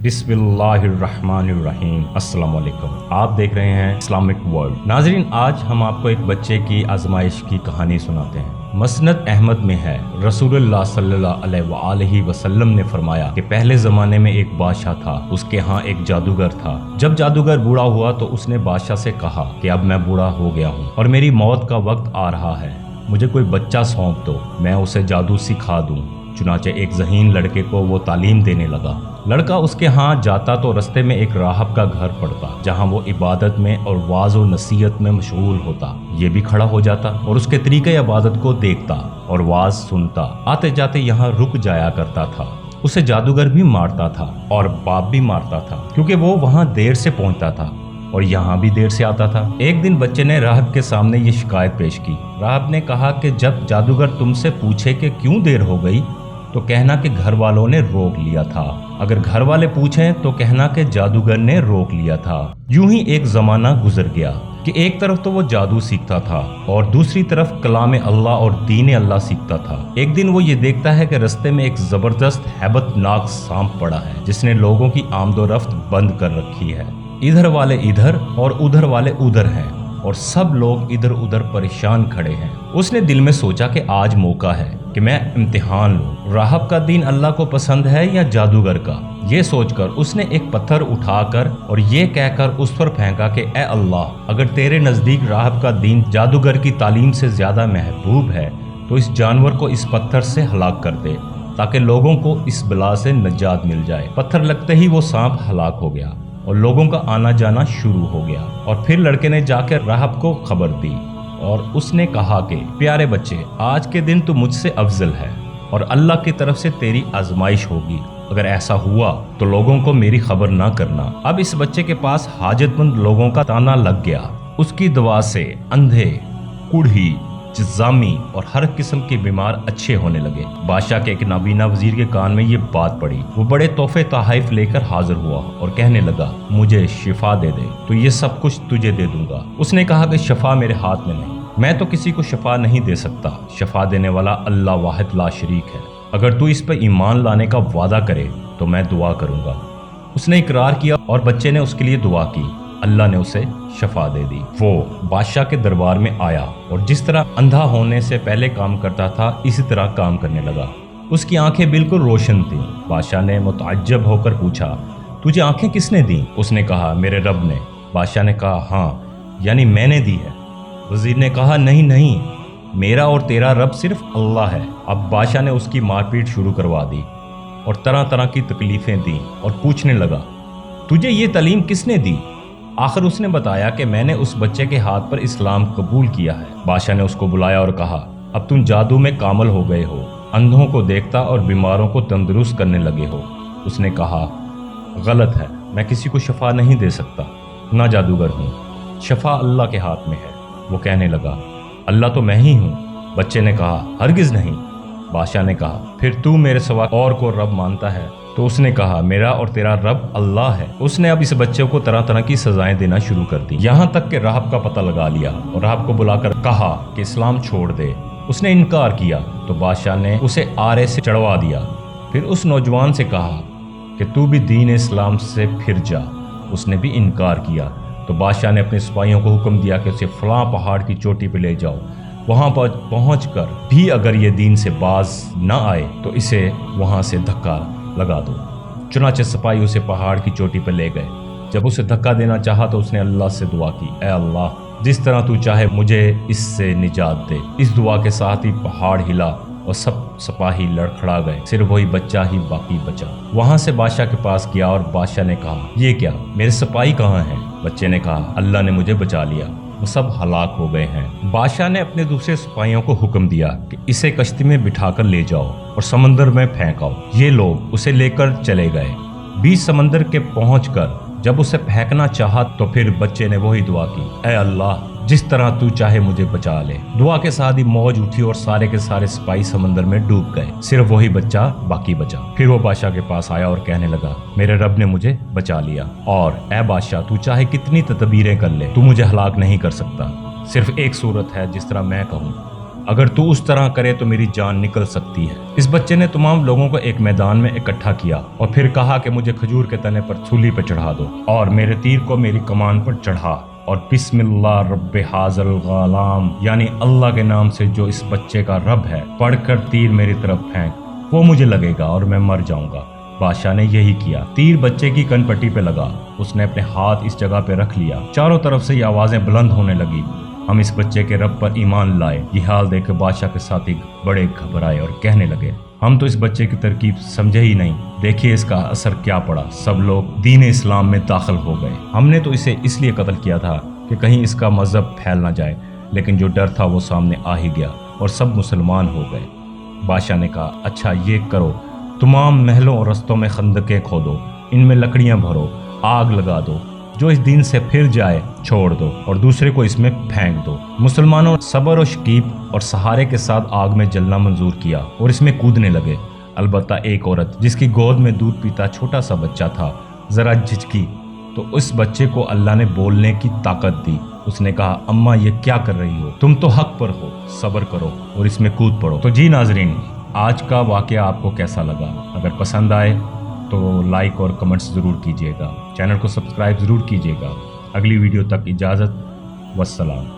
بسم اللہ الرحمن الرحیم۔ السلام علیکم، آپ دیکھ رہے ہیں اسلامک ورلڈ۔ ناظرین، آج ہم آپ کو ایک بچے کی آزمائش کی کہانی سناتے ہیں۔ مسند احمد میں ہے، رسول اللہ صلی اللہ علیہ وآلہ وسلم نے فرمایا کہ پہلے زمانے میں ایک بادشاہ تھا، اس کے ہاں ایک جادوگر تھا۔ جب جادوگر بوڑھا ہوا تو اس نے بادشاہ سے کہا کہ اب میں بوڑھا ہو گیا ہوں اور میری موت کا وقت آ رہا ہے، مجھے کوئی بچہ سونپ دو، میں اسے جادو سکھا دوں۔ چنانچہ ایک ذہین لڑکے کو وہ تعلیم دینے لگا۔ لڑکا اس کے ہاں جاتا تو رستے میں ایک راہب کا گھر پڑتا، جہاں وہ عبادت میں اور واعظ و نصیحت میں مشغول ہوتا۔ یہ بھی کھڑا ہو جاتا اور اس کے طریقے عبادت کو دیکھتا اور واعظ سنتا۔ آتے جاتے یہاں رک جایا کرتا تھا۔ اسے جادوگر بھی مارتا تھا اور باپ بھی مارتا تھا، کیونکہ وہ وہاں دیر سے پہنچتا تھا اور یہاں بھی دیر سے آتا تھا۔ ایک دن بچے نے راہب کے سامنے یہ شکایت پیش کی۔ راہب نے کہا کہ جب جادوگر تم سے پوچھے کہ کیوں دیر ہو گئی تو کہنا کہ گھر والوں نے روک لیا تھا، اگر گھر والے پوچھیں تو کہنا کہ جادوگر نے روک لیا تھا۔ یوں ہی ایک زمانہ گزر گیا کہ ایک طرف تو وہ جادو سیکھتا تھا اور دوسری طرف کلام اللہ اور دین اللہ سیکھتا تھا۔ ایک دن وہ یہ دیکھتا ہے کہ رستے میں ایک زبردست ہیبت ناک سانپ پڑا ہے، جس نے لوگوں کی آمد و رفت بند کر رکھی ہے۔ ادھر والے ادھر اور ادھر والے ادھر ہیں اور سب لوگ ادھر ادھر پریشان کھڑے ہیں۔ اس نے دل میں سوچا کہ آج موقع ہے کہ میں امتحان لوں، راہب کا دین اللہ کو پسند ہے یا جادوگر کا۔ یہ سوچ کر اس نے ایک پتھر اٹھا کر اور یہ کہہ کر اس پر پھینکا کہ اے اللہ، اگر تیرے نزدیک راہب کا دین جادوگر کی تعلیم سے زیادہ محبوب ہے تو اس جانور کو اس پتھر سے ہلاک کر دے تاکہ لوگوں کو اس بلا سے نجات مل جائے۔ پتھر لگتے ہی وہ سانپ ہلاک ہو گیا اور لوگوں کا آنا جانا شروع ہو گیا۔ اور پھر لڑکے نے جا کر راہب کو خبر دی اور اس نے کہا کہ پیارے بچے، آج کے دن تو مجھ سے افضل ہے اور اللہ کی طرف سے تیری آزمائش ہوگی۔ اگر ایسا ہوا تو لوگوں کو میری خبر نہ کرنا۔ اب اس بچے کے پاس حاجت مند لوگوں کا تانا لگ گیا۔ اس کی دعا سے اندھے، کوڑھی، جذامی اور ہر قسم کے بیمار اچھے ہونے لگے۔ بادشاہ کے ایک نابینا وزیر کے کان میں یہ بات پڑی۔ وہ بڑے تحفے تحائف لے کر حاضر ہوا اور کہنے لگا، مجھے شفا دے دے تو یہ سب کچھ تجھے دے دوں گا۔ اس نے کہا کہ شفا میرے ہاتھ میں نہیں، میں تو کسی کو شفا نہیں دے سکتا، شفا دینے والا اللہ واحد لا شریک ہے۔ اگر تو اس پہ ایمان لانے کا وعدہ کرے تو میں دعا کروں گا۔ اس نے اقرار کیا اور بچے نے اس کے لیے دعا کی۔ اللہ نے اسے شفا دے دی۔ وہ بادشاہ کے دربار میں آیا اور جس طرح اندھا ہونے سے پہلے کام کرتا تھا اسی طرح کام کرنے لگا۔ اس کی آنکھیں بالکل روشن تھیں۔ بادشاہ نے متعجب ہو کر پوچھا، تجھے آنکھیں کس نے دیں؟ اس نے کہا، میرے رب نے۔ بادشاہ نے کہا، ہاں، یعنی میں نے دی ہے؟ وزیر نے کہا، نہیں، میرا اور تیرا رب صرف اللہ ہے۔ اب بادشاہ نے اس کی مار پیٹ شروع کروا دی اور طرح طرح کی تکلیفیں دیں اور پوچھنے لگا، تجھے یہ تعلیم کس نے دی؟ آخر اس نے بتایا کہ میں نے اس بچے کے ہاتھ پر اسلام قبول کیا ہے۔ بادشاہ نے اس کو بلایا اور کہا، اب تم جادو میں کامل ہو گئے ہو، اندھوں کو دیکھتا اور بیماروں کو تندرست کرنے لگے ہو۔ اس نے کہا، غلط ہے، میں کسی کو شفا نہیں دے سکتا، نہ جادوگر ہوں، شفا اللہ کے ہاتھ میں ہے۔ وہ کہنے لگا، اللہ تو میں ہی ہوں۔ بچے نے کہا، ہرگز نہیں۔ بادشاہ نے کہا، پھر تو میرے سوا اور کو رب مانتا ہے؟ تو اس نے کہا، میرا اور تیرا رب اللہ ہے۔ اس نے اب اس بچے کو طرح طرح کی سزائیں دینا شروع کر دی، یہاں تک کہ راہب کا پتہ لگا لیا اور راہب کو بلا کر کہا کہ اسلام چھوڑ دے۔ اس نے انکار کیا تو بادشاہ نے اسے آرے سے چڑھوا دیا۔ پھر اس نوجوان سے کہا کہ تو بھی دین اسلام سے پھر جا۔ اس نے بھی انکار کیا تو بادشاہ نے اپنے سپاہیوں کو حکم دیا کہ اسے فلاں پہاڑ کی چوٹی پہ لے جاؤ، وہاں پر پہنچ کر بھی اگر یہ دین سے باز نہ آئے تو اسے وہاں سے دھکا لگا دو۔ چنانچہ سپاہی اسے پہاڑ کی چوٹی پر لے گئے۔ جب اسے دھکا دینا چاہا تو اس نے اللہ سے دعا کی، اے اللہ، جس طرح تو چاہے مجھے اس سے نجات دے۔ اس دعا کے ساتھ ہی پہاڑ ہلا اور سب سپاہی لڑکھڑا گئے، صرف وہی بچہ ہی باقی بچا۔ وہاں سے بادشاہ کے پاس گیا اور بادشاہ نے کہا، یہ کیا، میرے سپاہی کہاں ہیں؟ بچے نے کہا، اللہ نے مجھے بچا لیا، وہ سب ہلاک ہو گئے ہیں۔ بادشاہ نے اپنے دوسرے سپاہیوں کو حکم دیا کہ اسے کشتی میں بٹھا کر لے جاؤ اور سمندر میں پھینکاؤ۔ یہ لوگ اسے لے کر چلے گئے۔ بیچ سمندر کے پہنچ کر جب اسے پھینکنا چاہا تو پھر بچے نے وہی دعا کی، اے اللہ، جس طرح تو چاہے مجھے بچا لے۔ دعا کے ساتھ ہی موج اٹھی اور سارے کے سارے سپاہی سمندر میں ڈوب گئے، صرف وہی بچہ باقی بچا۔ پھر وہ بادشاہ کے پاس آیا اور کہنے لگا، میرے رب نے مجھے بچا لیا اور اے بادشاہ، تو چاہے کتنی تدبیریں کر لے، تو مجھے ہلاک نہیں کر سکتا۔ صرف ایک صورت ہے جس طرح میں کہوں، اگر تو اس طرح کرے تو میری جان نکل سکتی ہے۔ اس بچے نے تمام لوگوں کو ایک میدان میں اکٹھا کیا اور پھر کہا کہ مجھے کھجور کے تنے پر سولی پہ چڑھا دو اور میرے تیر کو میری کمان پر چڑھا، اور بسم اللہ رب حاضر الغلام، یعنی اللہ کے نام سے جو اس بچے کا رب ہے، پڑھ کر تیر میری طرف پھینک، وہ مجھے لگے گا اور میں مر جاؤں گا۔ بادشاہ نے یہی کیا۔ تیر بچے کی کن پٹی پہ لگا، اس نے اپنے ہاتھ اس جگہ پہ رکھ لیا۔ چاروں طرف سے یہ آوازیں بلند ہونے لگی، ہم اس بچے کے رب پر ایمان لائے۔ یہ حال دیکھ کر بادشاہ کے ساتھی بڑے گھبرائے اور کہنے لگے، ہم تو اس بچے کی ترکیب سمجھے ہی نہیں، دیکھیے اس کا اثر کیا پڑا، سب لوگ دین اسلام میں داخل ہو گئے۔ ہم نے تو اسے اس لیے قتل کیا تھا کہ کہیں اس کا مذہب پھیل نہ جائے، لیکن جو ڈر تھا وہ سامنے آ ہی گیا اور سب مسلمان ہو گئے۔ بادشاہ نے کہا، اچھا یہ کرو، تمام محلوں اور رستوں میں خندقیں کھودو، ان میں لکڑیاں بھرو، آگ لگا دو، جو اس دین سے پھر جائے چھوڑ دو اور دوسرے کو اس میں پھینک دو۔ مسلمانوں صبر و شکیب اور سہارے کے ساتھ آگ میں جلنا منظور کیا اور اس میں کودنے لگے۔ البتہ ایک عورت جس کی گود میں دودھ پیتا چھوٹا سا بچہ تھا ذرا جھجکی، تو اس بچے کو اللہ نے بولنے کی طاقت دی۔ اس نے کہا، اماں یہ کیا کر رہی ہو، تم تو حق پر ہو، صبر کرو اور اس میں کود پڑو۔ تو جی ناظرین، آج کا واقعہ آپ کو کیسا لگا؟ اگر پسند آئے تو لائک اور کمنٹس ضرور کیجیے گا، چینل کو سبسکرائب ضرور کیجیے گا۔ اگلی ویڈیو تک اجازت، والسلام۔